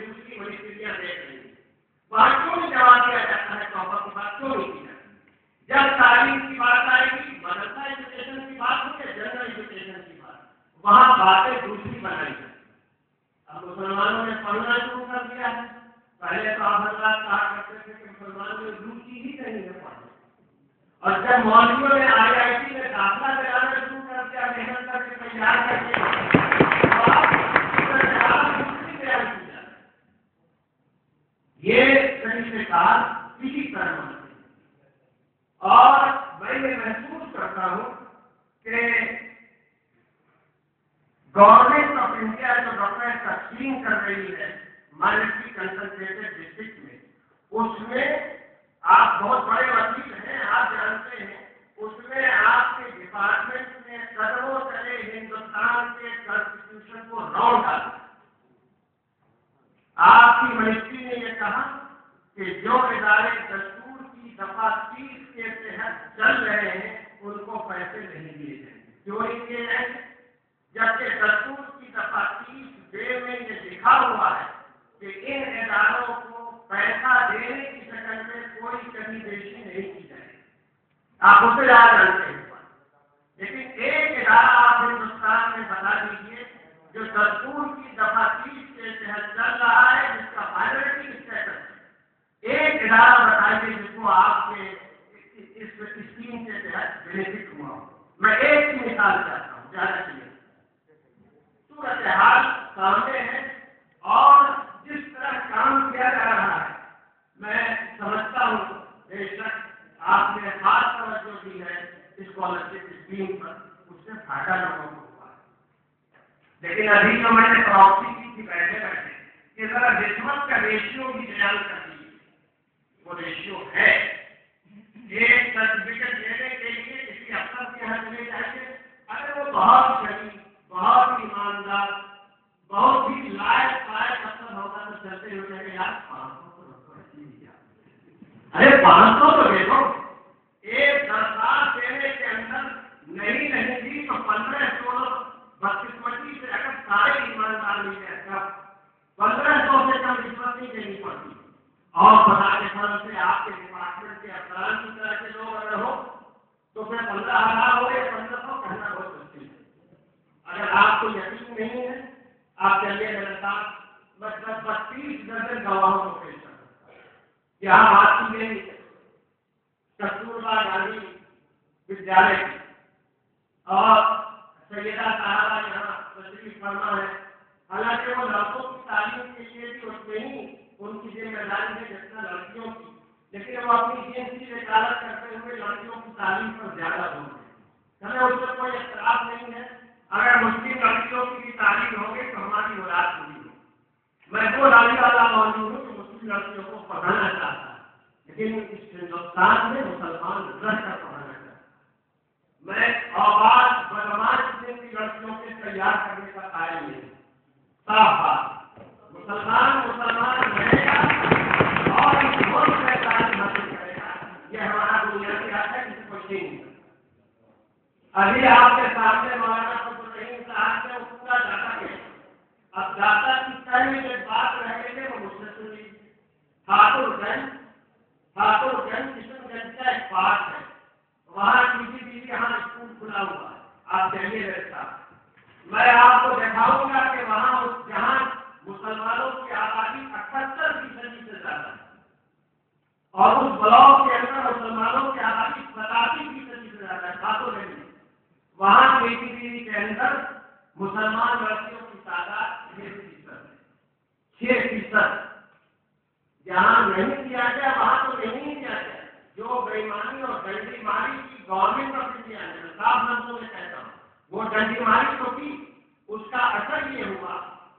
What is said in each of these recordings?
दूसरी परिस्थितियां देख रही हैं, वहां क्यों नहीं जवाब दिया जाता है, तौबा की बात क्यों नहीं की जाती? जब तालीम की बात आएगी, मदरसा एजुकेशन की बात हो या जनरल एजुकेशन की बात, वहां बातें दूसरी बनाई जाती। अब मुसलमानों ने पढ़ना शुरू कर दिया है। पहले तो आप हजरात कहा करते थे कि मुसलमानों में रुचि ही नहीं है पढ़ने, और जब मौलवियों ने IIT में दाखिला दिलाना शुरू कर दिया, मेहनत करके तैयार करके, ये सही से कहा किसी तरह होना। और मैं ये महसूस करता हूं कि गवर्नमेंट ऑफ इंडिया जो डॉक्टर तस्लीम कर रही है माइनॉरिटी कंसंट्रेटेड डिस्ट्रिक्ट में, उसमें आप बहुत बड़े वकील हैं, आप जानते हैं, उसमें आपके डिपार्टमेंट ने कदमों चले हिंदुस्तान के कॉन्स्टिट्यूशन को रौंद डाला। आपकी मिनिस्ट्री ने यह कहा कि जो इदारे दस्तूर की दफा 30 के तहत चल रहे हैं उनको पैसे नहीं दिए जाएंगे। क्यों नहीं दिए जाएंगे? जबकि दस्तूर की दफा 30 में ये लिखा हुआ है कि इन इदारों को पैसा देने की शक्ल में कोई कमी बेशी नहीं की जाएगी। आप उसे याद रखते हैं। लेकिन एक इदारा आप हिंदुस्तान में बता दीजिए जो दस्तूर की दफा 30 के तहत चल रहा है, जिसका माइनॉरिटी स्टेटस है, एक इदारा बताइए जिसको आपके इस स्कीम के तहत बेनिफिट हुआ हो। मैं एक ही मिसाल चाहता हूँ, ज्यादा चाहिए। सूरत हाल सामने है और जिस तरह काम किया जा रहा है, मैं समझता हूँ बेशक आपने खास तवज्जो दी है स्कॉलरशिप स्कीम पर, उससे फायदा लोगों को हुआ है। लेकिन अभी जो मैंने प्रॉक्सी की थी बैठे बैठे कि जरा रिश्वत का रेशियो भी बयान कर दीजिए। वो रेशियो है, एक सर्टिफिकेट लेने के लिए किसी अफसर के यहाँ चले जाइए, अगर वो बहुत शरीफ, बहुत ईमानदार, बहुत ही लायक पायक अफसर होगा तो चलते हो जाएंगे, यार 500 तो रखो, ऐसी दिया, अरे 500 तो दे दो। एक दरखास्त देने के अंदर नहीं दी तो 1500 बदकिस्मती से अगर सारे ईमानदार मिल जाए तब 1500 से कम रिश्वत नहीं देनी पड़ती। और बता के फल से आपके डिपार्टमेंट के अफसरान की तरह के लोग अगर हो तो फिर 15,000 हो गए, 1500 कहना बहुत मुश्किल है। अगर आपको यकीन नहीं है, आप चलिए मेरे साथ, मतलब 32 दर्जन गवाहों को पेश कर सकता है। यहाँ बात की गई कस्तूरबा गांधी विद्यालय की, और सैयदा साहबा यहाँ तशरीफ फरमा है। हालांकि वो लड़कों की तालीम के लिए भी उतनी ही उनकी जिम्मेदारी है जितना लड़कियों की, लेकिन वो अपनी जिन्स की वकालत करते हुए लड़कियों की तालीम पर ज्यादा जोर देते हैं। हमें उससे कोई इख्तलाफ नहीं है, अगर मुस्लिम लड़कियों की भी तालीम हो गई तो हमारी औलाद पूरी हो। मैं वो लाली वाला मौजूद हूँ जो मुस्लिम लड़कियों को पढ़ाना चाहता है, लेकिन इस हिंदुस्तान में मुसलमान रह कर पढ़ाना चाहता है। मैं आवाज बदमाश किस्म की लड़कियों के तैयार करने का कायल नहीं, साफ बात। मुसलमान रहेगा और इस मुल्क में तालीम हासिल करेगा, यह हमारा बुनियादी हक है, किसी को छीन नहीं। अभी आपके सामने मौलाना फजल साहब ने पूरा डाटा किया। अब डाटा की कई जो बात रह गई है वो मुझसे सुनी। ठाकुरगंज किशनगंज का एक पार्क है, वहाँ TTP यहाँ स्कूल खुला हुआ है। आप चलिए मेरे साथ, मैं आपको दिखाऊंगा कि वहाँ जहाँ मुसलमानों की आबादी 78% से ज्यादा है और उस ब्लॉक के अंदर मुसलमानों की आबादी 87% से ज्यादा है, ठाकुरगंज में। वहाँ TTP के अंदर मुसलमान लड़कियों की तादाद 6%। जहाँ नहीं किया गया वहाँ तो नहीं किया गया। जो बेईमानी और डंडीमारी की गवर्नमेंट ऑफ इंडिया ने, साफ शब्दों में कहता हूँ, वो डंडीमारी तो की, उसका असर ये हुआ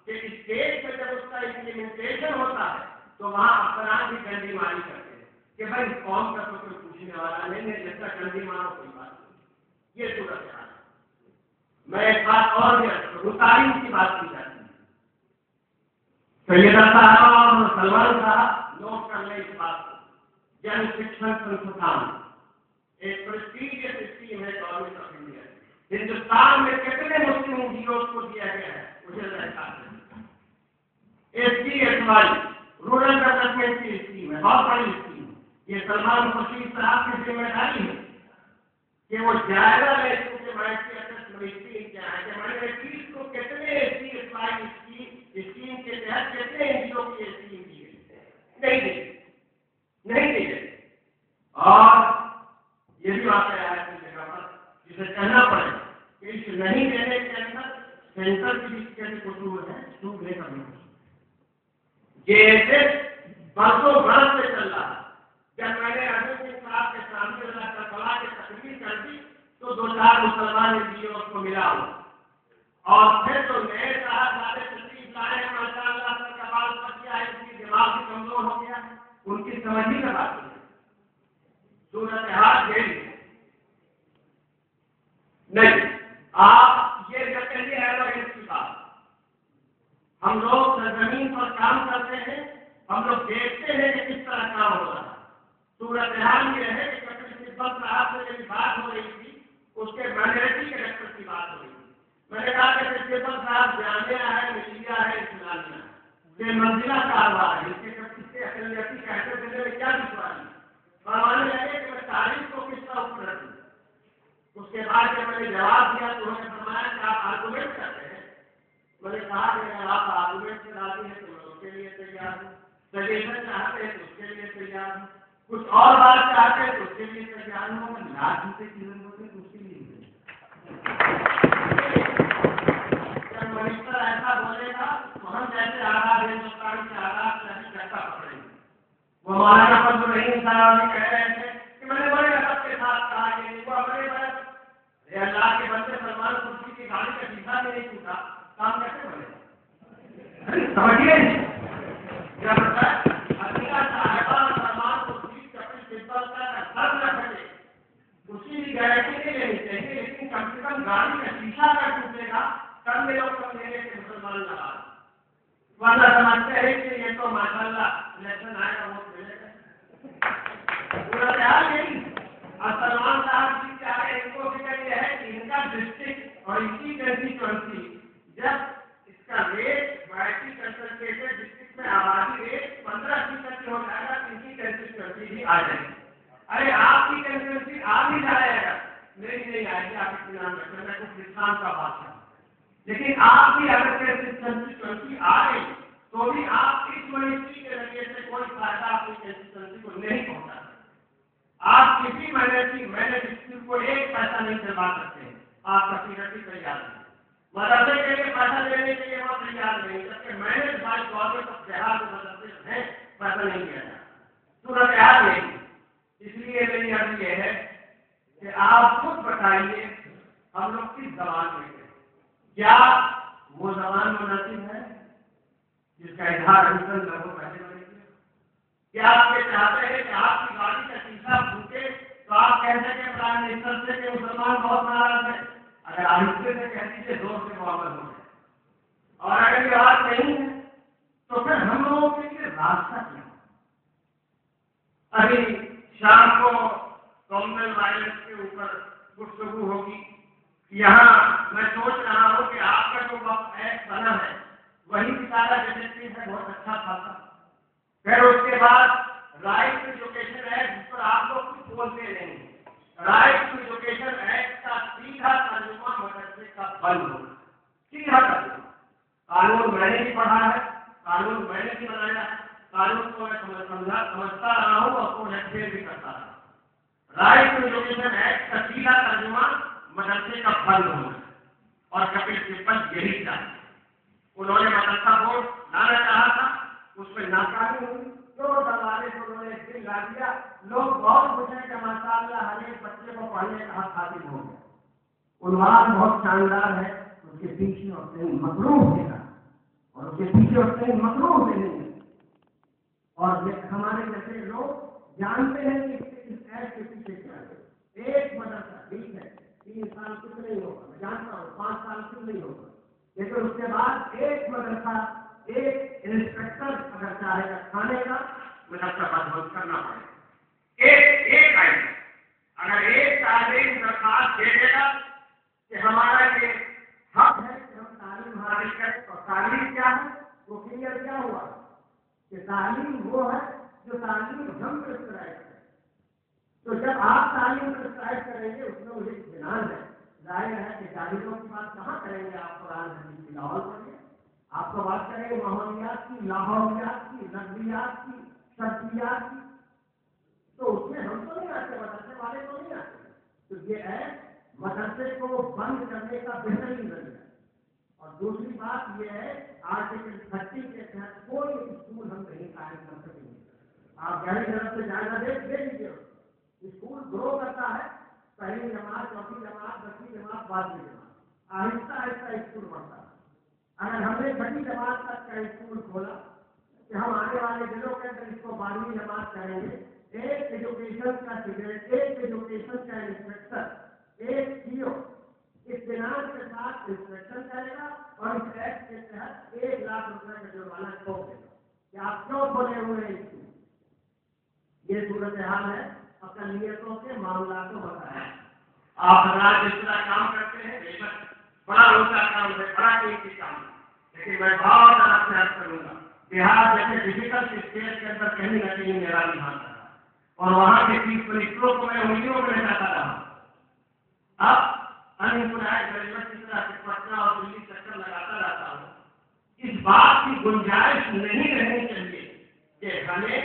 कि स्टेट में जब उसका इम्प्लीमेंटेशन होता है तो वहाँ अफसरान भी डंडीमारी करते हैं कि भाई कौन का तो कोई पूछने वाला नहीं है, जिसका डंडी मारो कोई बात नहीं। ये सूरत हाल है। मैं एक बात और भी तालीम की बात की जाती है। सैयदा साहब और सलमान साहब नोट कर ले इस बात को। जन शिक्षण संस्थान एक प्रेस्टीजियस स्कीम है गवर्नमेंट ऑफ इंडिया। हिंदुस्तान में कितने मुस्लिम NGOs को दिया गया है मुझे रहता है। SGSY रूरल डेवलपमेंट की स्कीम है, बहुत बड़ी स्कीम। ये सलमान खुर्शीद साहब की जिम्मेदारी है कि वो जायजा ले चुके मिनिस्ट्री क्या है कि मैंने चीज को कितने SGSY स्कीम के तहत कितने एनजीओ की स्कीम दी है, नहीं दी है। और ये भी बात है अपनी जगह पर जिसे कहना पड़ेगा कि इस नहीं देने के अंदर सेंटर की भी कुछ है, चूक नहीं करनी। ये बरसों बरस से चल रहा है। जब मैंने अरविंद सिंह साहब के सामने करबला की तकरीर कर दी तो 2-4 मुसलमान एनजीओ को मिला हो, और फिर तो नए साहब सारे तकलीफ लाए माशाअल्लाह से कमाल कर दिया है, उनकी दिमाग भी कमजोर हो गया, उनकी समझ ही ना बात सूरत हाल यही नहीं। आप ये कहिए एरोगेंस की बात, हम लोग जमीन पर काम करते हैं, हम लोग देखते हैं कि किस तरह काम हो रहा है। सूरत हाल ये है कि कपिल सिब्बल साहब से मेरी बात हो रही थी, उसके माइनॉरिटी के डॉक्टर की बात हो रही थी। मैंने कहा कि कपिल सिब्बल साहब जामिया है, मिलिया है, इस्लामिया से मंजिला कारोबार है, इसके अकलियती कहते देने में क्या विश्वास है। फरमाने लगे कि मैं तारीख को किस तरह ऊपर रखूं। उसके बाद जब मैंने जवाब दिया तो उन्होंने फरमाया कि आप आर्गुमेंट करते हैं। मैंने कहा कि अगर आप आर्गुमेंट से राजी हैं तो मैं उसके लिए तैयार हूँ, सजेशन चाहते हैं तो उसके लिए तैयार हूँ, कुछ और बात चाहते हैं तो उसके लिए तैयार हूँ, अगर लाख रुपये की जरूरत है तो उसके लिए। जब मिनिस्टर ऐसा बोलेगा तो हम जैसे आजाद हिंदुस्तान के आजाद से अभी चर्चा पकड़ेंगे। वो मौलाना फजल रहीम साहब भी कह रहे थे कि मैंने बड़े अदब के साथ कहा कि वो बड़े अल्लाह के बंदे सलमान खुर्शीद की गाड़ी का शीशा भी नहीं टूटा, काम कैसे बने? समझिए जब तक हकीका साहिबा सलमान खुर्शीद कपिल सिब्बल का सर न फटे उसकी भी गारंटी नहीं लेनी चाहिए, लेकिन कम से कम गाड़ी का शीशा का टूटेगा तब मेरे लोग लेने के मुसलमान लगा, वरना समझते हैं कि ये तो माशाअल्लाह इलेक्शन आएगा वोट मिलेगा। पूरा तैयार नहीं। और सलमान साहब जी क्या है, इनको फिक्र यह है कि इनका डिस्ट्रिक्ट और इनकी कंस्टिट्यूएंसी जब इसका रेट वाइटी कंसंट्रेटेड डिस्ट्रिक्ट में आबादी रेट 15% हो जाएगा तो इनकी कंस्टिट्यूएंसी भी आ जाएगी। अरे आपकी कंस्टिट्यूएंसी आ भी जाएगा, मेरी नहीं आएगी, आप इसके नाम रखें, मैं कुछ हिंदुस्तान का बात है, लेकिन आपकी अगर कंस्टिट्यूएंसी आ गई तो भी आप इस मिनिस्ट्री के जरिए से कोई फायदा अपनी कंस्टिट्यूएंसी को नहीं पहुंचा सकते। आप किसी मैनेज को एक पैसा नहीं करवा सकते, आप कसीरती तैयार नहीं, मदरसे के लिए पैसा देने के लिए वो तैयार नहीं, जबकि manage by government of Bihar के मदरसे हैं, पैसा नहीं दिया जाता, सूरत हाल नहीं। इसलिए मेरी अर्ज ये है कि आप खुद बताइए हम लोग किस जबान में हैं, क्या वो जबान मुनासिब है जिसका इजहार हसन लोगों पहले बनेगी? क्या आप ये चाहते हैं कि आपकी गाड़ी का शीशा फूटे तो आप कह सकें प्राइम मिनिस्टर से कि मुसलमान बहुत नाराज है? अगर आहिस्ते से कह दीजिए जोर से मुआवजा हो जाए, और अगर ये बात नहीं है तो फिर हम लोगों के लिए रास्ता क्या? अभी शाम को कॉमनवेल्थ वायलेंस के ऊपर गुफ्तगू होगी। यहाँ मैं सोच रहा हूँ कि आपका जो वक्त एक्ट बना है वही सितारा डिटेक्टिव है, बहुत अच्छा खासा। फिर उसके बाद राइट टू एजुकेशन एक्ट, जिस पर आप लोग कुछ बोलते नहीं, राइट टू एजुकेशन एक्ट का सीधा तर्जुमा मदरसे का बंद होगा, सीधा तर्जुमा। कानून मैंने भी पढ़ा है, कानून मैंने भी बनाया है, कानून को मैं समझता रहा हूँ और उसको एक्सप्लेन भी करता रहा। राइट टू एजुकेशन एक्ट का सीधा तर्जुमा मदरसे का बंद होना, और कपिल सिब्बल यही चाहते। उन्होंने मदरसा बोर्ड लाना चाहा था, उसमें नाकामी हुई, तो दरवाजे को उन्होंने दिल ला दिया। लोग बहुत खुश हैं कि माशाअल्लाह हर एक बच्चे को पढ़ने का हक हासिल हो गया। उन्वान बहुत शानदार है, उसके पीछे उसने मकरूह देखा, और उसके पीछे उसने मकरूह से नहीं। और हमारे जैसे लोग जानते हैं कि इस ऐप के पीछे क्या है। एक मदरसा ठीक है, 3 साल कुछ नहीं होगा, मैं जानता हूँ 5 साल कुछ नहीं होगा, लेकिन उसके बाद एक मदरसा, एक इंस्पेक्टर अगर चाहेगा खाने का, मदरसा बंद करना पड़ेगा। एक आइटम अगर एक तालीम दरखास्त दे देगा कि हमारा ये हक है कि हम तालीम हासिल करें, और तालीम क्या है تو کلیئر کیا ہوا کہ تعلیم وہ ہے جو تعلیم ہم پرسکرائب کریں. تو جب آپ تعلیم پرسکرائب کریں گے اس میں مجھے اطمینان ہے. ظاہر ہے کہ جاہلوں کی بات کہاں کریں گے آپ قرآن حدیث کی لاہور پڑھیں. آپ کو بات کریں گے ماحولیات کی، لاہوریات کی، نظریات کی، شرطیات کی. تو اس میں ہم تو نہیں آتے، مدرسے والے تو نہیں آتے. تو یہ ہے مدرسے کو بند کرنے کا بہترین ذریعہ. اور دوسری بات یہ ہے آرٹیکل 30 کے تحت کوئی اسکول ہم نہیں قائم کر سکیں گے. آپ گہری طرف سے جائزہ دے لیجیے. اسکول گرو کرتا ہے، پہلی جماعت، چوتھی جماعت، 10ویں جماعت، 12ویں جماعت، آہستہ آہستہ اسکول بڑھتا ہے. اگر ہم نے 6ویں جماعت تک کا اسکول کھولا کہ ہم آنے والے دنوں کے اندر اس کو 12ویں جماعت کریں گے، ایک ایجوکیشن کا سیکرٹری، ایک ایجوکیشن کا انسپیکٹر، ایک CEO اطمینان کے ساتھ انسپیکشن کرے گا اور اس ایکٹ کے تحت 1 لاکھ روپے کا جرمانہ ٹھوک دے گا کہ آپ کیوں کھولے ہوئے ہیں اسکول. یہ صورتحال ہے اقلیتوں کے معاملات کو بتایا. آپ حضرات جس طرح کام کرتے ہیں بے شک بڑا اونچا کام ہے، بڑا قیمتی کام ہے، لیکن میں بہت طرف سے عرض کروں گا بہار جیسے ڈیفیکلٹ اسٹیٹ کے اندر کہیں نہ کہیں میرا بھی ہاتھ رہا اور وہاں کے چیف منسٹروں کو میں انگلیوں میں جاتا رہا. اب انمپلائڈ مینجمنٹ کی طرح پٹنہ اور دلی چکر لگاتا رہتا ہوں. اس بات کی گنجائش نہیں رہنی چاہیے کہ ہمیں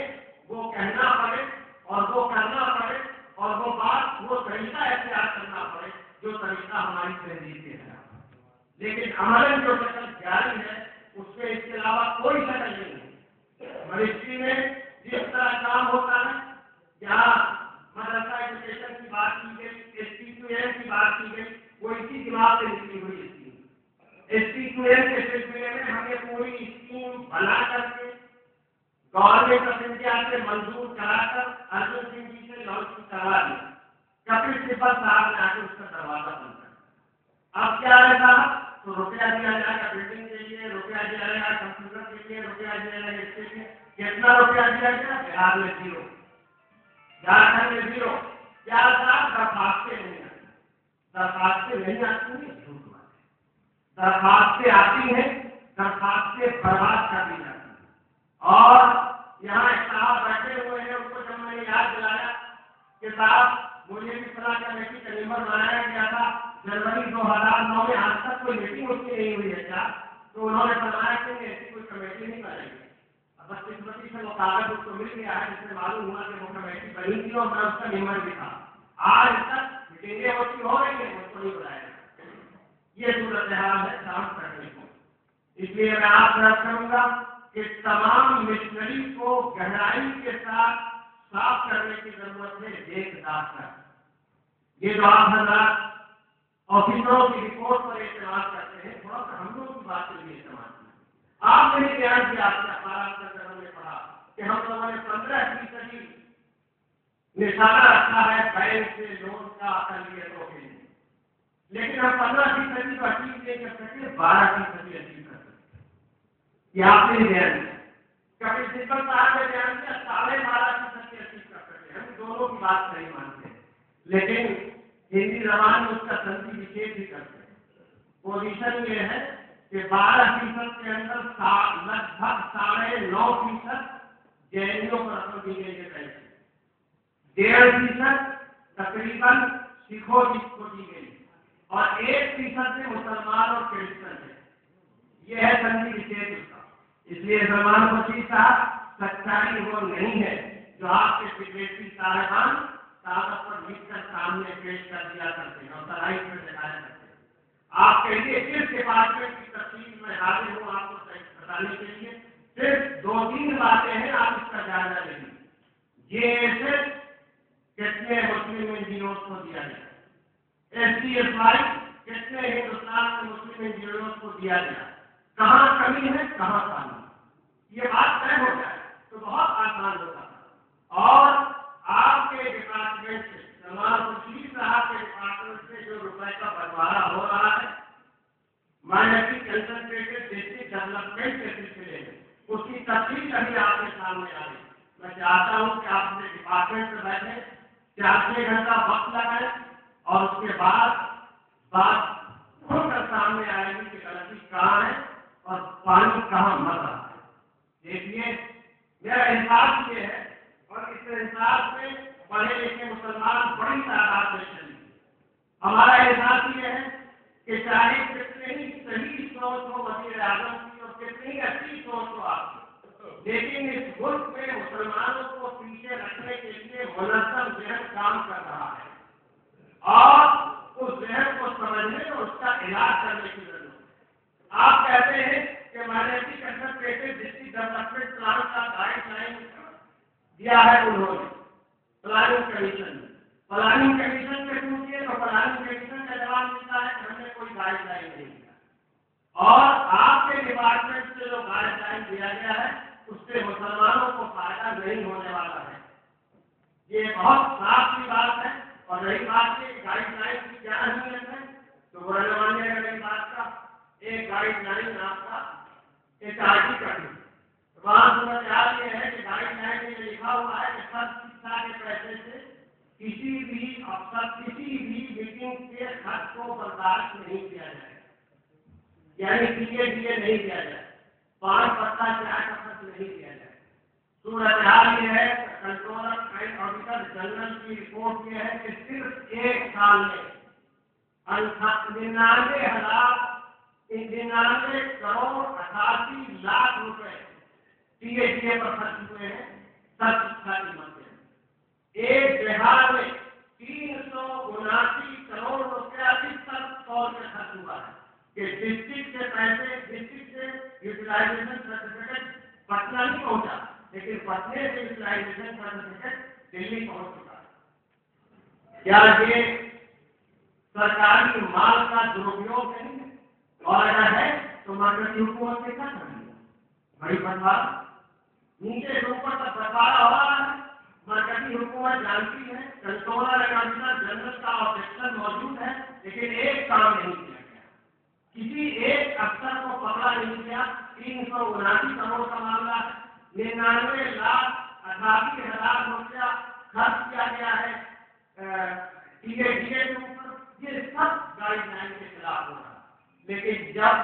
وہ کہنا پڑے اور وہ کرنا پڑے اور وہ بات وہ طریقہ اختیار کرنا پڑے جو طریقہ ہماری تحریر کے ہے. لیکن عملاً جو شکل جاری ہے اس میں اس کے علاوہ کوئی شکل نہیں ہے. منسٹری میں جس طرح کام ہوتا ہے، جہاں مدرسہ ایجوکیشن کی بات کی گئی، ST2M کی بات کی گئی، وہ اسی دماغ سے نکلی ہوئی اسکیم. ST2M کے سلسلے میں ہم نے پوری اسکیم بنا کر کے گورنمنٹ آف انڈیا سے منظور کرا کر ارجن سنگھ جی سے لانچ کروا دیا. کپل سبل صاحب نے آ کے اس کا دروازہ بند کر دیا. اب کیا رہتا تو روپیہ دیا جائے گا بلڈنگ کے لیے، روپیہ دیا جائے گا کمپیوٹر کے لیے، روپیہ دیا جائے گا اس کے لیے. کتنا روپیہ دیا گیا؟ بہار میں 0، جھارکھنڈ میں 0. کیا صاحب درخواستیں نہیں آتی. درخواستیں نہیں آتی ہیں، جھوٹ بات ہے. درخواستیں آتی ہیں، درخواستیں برباد کر دی جاتی ہیں. اور یہاں ایک صاحب بیٹھے ہوئے ہیں، ان کو جب میں نے یاد دلایا کہ صاحب مجھے بھی فلاں کمیٹی کا ممبر بنایا گیا تھا جنوری 2009 میں، آج تک کوئی میٹنگ اس کی نہیں ہوئی ہے کیا؟ تو انہوں نے فرمایا کہ ایسی کوئی کمیٹی نہیں بنے گی. بدقسمتی سے وہ کاغذ اس کو مل گیا ہے جس سے معلوم ہوا کہ وہ کمیٹی بنی تھی اور میں اس کا ممبر بھی تھا. آج تک میٹنگیں ہوتی ہو رہی ہیں، اس کو نہیں بنایا گیا. یہ صورتحال ہے کام کرنے کو. اس لیے میں آپ سے عرض کروں گا کہ تمام مشنری کو گہرائی کے ساتھ صاف کرنے کی ضرورت ہے. ایک داستان یہ جو آپ حضرات آفیسروں کی رپورٹ پر اعتماد کرتے ہیں، تھوڑا سا ہم لوگوں کی بات کے لیے اعتماد کیا. آپ نے بھی بیان کیا، آپ کے اخبارات کے اندر ہم نے پڑھا کہ ہم لوگوں نے 15% نشانہ رکھا ہے بینک سے لون کا اقلیتوں کے لیے، لیکن ہم 15% کو اچیو نہیں کر سکے، 12% اچیو کر سکتے. یہ آپ نے بیان کیا. کپل سبل صاحب نے بیان کیا 12.5% اچیو کر سکتے. ہم دونوں کی بات نہیں مانتے، لیکن ہندی زبان میں اس کا تنظیم وشیش بھی کرتے ہیں. پوزیشن یہ ہے کہ 12% کے اندر لگ بھگ 9.5% جینوں پر رقم دی گئی ہے. 1.5% تقریباً سکھوں کو دی گئی اور 1% سے مسلمان اور کرسچن ہے. یہ ہے تنظیم وشیش اس کا. اس لیے سلمان خورشید صاحب سچائی وہ نہیں ہے جو آپ کے سیکریٹری صاحبان کاغذ پر لکھ کر سامنے پیش کر دیا کرتے ہیں اور سرائٹ میں دکھایا کرتے ہیں. آپ کے لیے کس ڈپارٹمنٹ کی تفصیل میں حاضر ہوں آپ کو بتانے کے لیے صرف 2-3 باتیں ہیں، آپ اس کا جائزہ لیں گے. یہ کتنے مسلم NGOs کو دیا گیا، SDFI کتنے ہندوستان کے مسلم NGOs کو دیا گیا، کہاں کمی ہے کہاں کمی. یہ بات طے ہو جائے تو بہت آسان ہوتا تھا. اور آپ کے ڈپارٹمنٹ سے سلمان خورشید صاحب کے ڈپارٹمنٹ سے جو روپے کا بنٹوارا ہو رہا ہے مائنرٹی کنسنٹریٹڈ ڈسٹرکٹ ڈیولپمنٹ کے سلسلے میں، اس کی تفصیل ابھی آپ کے سامنے آ رہی. میں چاہتا ہوں کہ آپ اپنے ڈپارٹمنٹ میں بیٹھیں، 4-6 گھنٹہ وقت لگائیں اور اس کے بعد بات کھل کر سامنے آئے گی کہ غلطی کہاں ہے اور پانی کہاں مر رہا ہے. دیکھیے میرا احساس یہ ہے اور اس احساس میں پڑھے لکھے مسلمان بڑی تعداد میں شریک ہیں. ہمارا احساس یہ ہے کہ چاہے کتنے ہی صحیح سوچ ہو وزیر اعظم کی اور کتنی ہی اچھی سوچ ہو آپ کی، لیکن اس ملک میں مسلمانوں کو پیچھے رکھنے کے لیے منظم ذہن کام کر رہا ہے اور اس ذہن کو سمجھنے اور اس کا علاج کرنے کی ضرورت ہے. آپ کہتے ہیں کہ minority concentrated district development plan کا گائیڈ لائن دیا ہے انہوں نے پلاننگ کمیشن میں. پلاننگ کمیشن سے پوچھیے تو پلاننگ کمیشن کا جواب ملتا ہے کہ ہم نے کوئی گائیڈ لائن نہیں دیا. اور آپ کے ڈپارٹمنٹ سے جو گائیڈ لائن دیا گیا ہے اس سے مسلمانوں کو فائدہ نہیں ہونے والا ہے. یہ بہت صاف سی بات ہے. اور رہی بات ہے گائیڈ لائن کی کیا اہمیت ہے تو وہ مانیے گا میری بات کا. ایک گائیڈ لائن آپ کا HRD کا بھی وہاں صورت حال یہ ہے کہ گائیڈ لائن میں لکھا ہوا ہے کہ سب شکشا کے پیسے سے کسی بھی افسر کسی بھی میٹنگ کے خرچ کو برداشت نہیں کیا جائے گا. یعنی PA نہیں دیا جائے, 5 پتا چائے کا خرچ نہیں دیا جائے. صورت حال یہ ہے کنٹرولر اینڈ آڈیٹر جنرل کی رپورٹ یہ ہے کہ صرف ایک سال میں 99 کروڑ 88 لاکھ روپے PA پر خرچ ہوئے ہیں سب شکشا کی مدد. ایک بہار میں 379 کروڑ روپیہ اس طور سے خرچ ہوا ہے کہ ڈسٹرکٹ سے پیسے ڈسٹرکٹ سے یوٹیلائزیشن سرٹیفکیٹ پٹنہ نہیں پہنچا لیکن پٹنے سے یوٹیلائزیشن سرٹیفکیٹ دلی پہنچ چکا ہے. کیا یہ سرکاری مال کا درپیوگ نہیں ہے؟ اور اگر ہے تو مرکزی حکومت سے کیا کریں گے؟ بڑی بنوال نیچے سے اوپر تک بٹوارا ہو رہا ہے. مرکزی حکومت جانتی ہے کنٹرولر اینڈ آڈیٹر جنرل کا آبجیکشن موجود ہے لیکن ایک کام نہیں کیا گیا. کسی ایک افسر کو پکڑا نہیں گیا. 379 کروڑ کا معاملہ ہے. 99,88,000 روپیہ خرچ کیا گیا ہے ٹیے کے اوپر. یہ سب گائیڈ لائن کے خلاف ہو رہا ہے. لیکن جب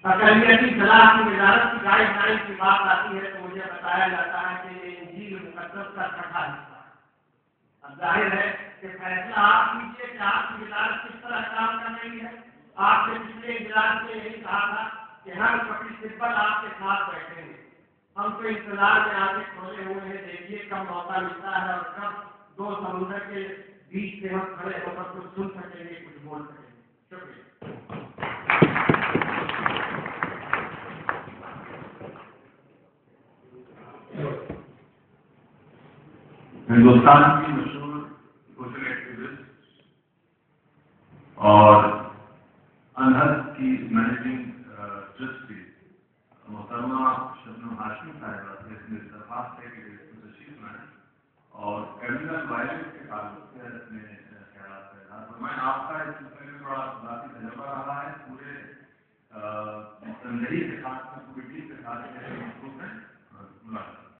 اقلیتی صلاح کی وزارت کی گائیڈ لائن کی بات آتی ہے تو مجھے بتایا جاتا ہے کہ یہ انجیل مقدس کا چھٹا حصہ ہے. اب ظاہر ہے کہ فیصلہ آپ کیجیے کہ آپ کی وزارت کس طرح کام کر رہی ہے. آپ نے پچھلے اجلاس میں یہی کہا تھا کہ ہم کبھی سمپل آپ کے ساتھ بیٹھیں گے. ہم تو انتظار میں آگے کھولے ہوئے ہیں. دیکھیے کب موقع ملتا ہے اور کب 2 سمندر کے بیچ میں ہم کھڑے ہو کر کچھ سن سکیں گے کچھ بول سکیں گے. شکریہ. ہندوستان کی مشہور سوشل ایکٹیوسٹ اور انہد کی مینیجنگ ٹرسٹی محترمہ شبنم ہاشمی صاحبہ سے اس میں درخواست ہے کہ تشریف لائیں اور کریمنل وائلنس کے تعلق سے اپنے خیالات کا اظہار فرمائیں. آپ کا